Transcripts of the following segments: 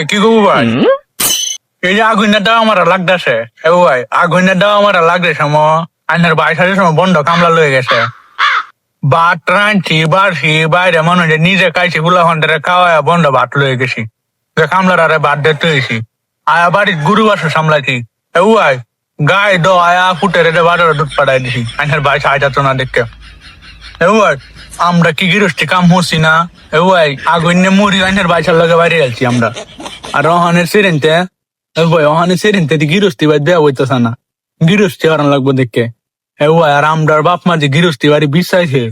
কি করবো ভাই? এই যে আগুনের দাও আমার লাগতেছে, এ ভাই আগুনের দাও আমার লাগছে সময় আইনের বাইশের সময় বন্ধ কামলা লয়ে গেছে। ভাত রাঁধছি বাড়ছি বাইরে মনে হয় নিজে খাইছি গুলা ঘন্টারে খাওয়া বন্ধ ভাত লয়ে গেছি। কামলার আরে ভাত দেখতে হয়েছি আয়া বাড়ির গুরু বাসু সামলাইছি। এ ভাই গায়ে দ আয়া ফুটে রেটে বাজারে দুধ পাঠাই দিছি আইনের বাইশ আইটা না দেখতে। এ ভাই আমরা কি গৃহস্থী কাম হচ্ছি না? এ ভাই আগুন মুড়ি আইনের বাইশের লগে বাইরে গেছি আমরা। আর ওখানে সেরেনতে ভাই ওখানে সেরেনতে গৃহস্থী বাড়ি দেওয়া হইতেছে না, গৃহস্থী হারান লাগবো দেখে। এ ভাই আর আমরার বাপ মা যে গৃহস্থী বাড়ি বিশ্বাসে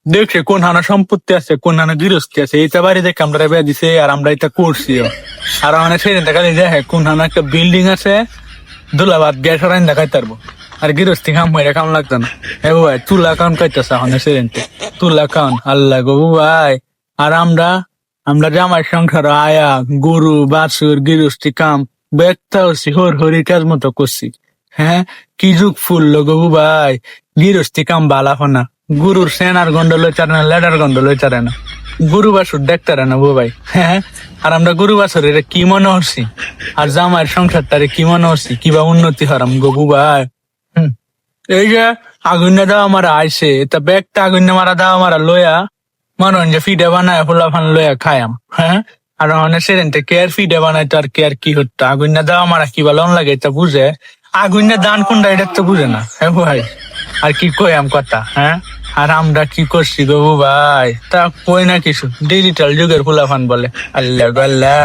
দেখছে কোন হানা সম্পত্তি আছে কোন হানা গৃহস্থী আছে এইটা বাড়ি দেখে আমরা বেয়া দিছে আর আমরা এটা করছি। আর ওখানে সেরেনতে খালি দেখে কোন হানা একটা বিল্ডিং আছে দুলাবাদ গ্যাস রাইন দেখাইতে পারবো আর গৃহস্থী কাম হয়ে কাম লাগতো না। এ ভাই তুলা কাউন খাইতেছে ওখানে সেরেনতে তুলা কাউন আল্লাহ গো ভাই। আর আমরা আমরা জামাই সংসার আয়া গরু বাছুর গৃহস্থী কাম ব্যক্তা হচ্ছি হর হরি কাজ মতো করছি। হ্যাঁ কি যুগ ফুললো গবু ভাই, গৃহস্থী কাম বালা না, গরুর সেনার গন্ড লই চারে না লেডার গন্ড লই চারে না, গরু বাছুর দেখতে না বউ ভাই। হ্যাঁ আর আমরা গরু বাছুর এটা কি মনে হচ্ছি আর জামাইয়ের সংসারটারে কি মনে হচ্ছি কিবা উন্নতি হারাম গবু ভাই। এই যে আগুন দেওয়া আমার আইসে তা ব্যাগটা আগুন মারা দেওয়া মারা লইয়া মানুষ যে ফিডে বানায় ফুলা ফান লইয়া খায়াম। হ্যাঁ আর অনেক সেরেন্টে কে আর ফিডে বানায় তো আর কে আর কি হতো আগুন দেওয়া মারা কি ভালো লাগে এটা বুঝে, আগুন দান কোনটা এটা তো বুঝে না। হ্যাঁ ভাই আর কি কইয়াম কথা। হ্যাঁ আর আমরা কি করছি গো ভাই তা কই না কিছু, ডিজিটাল যুগের ফুলা ফান বলে আল্লাহ গো আল্লাহ।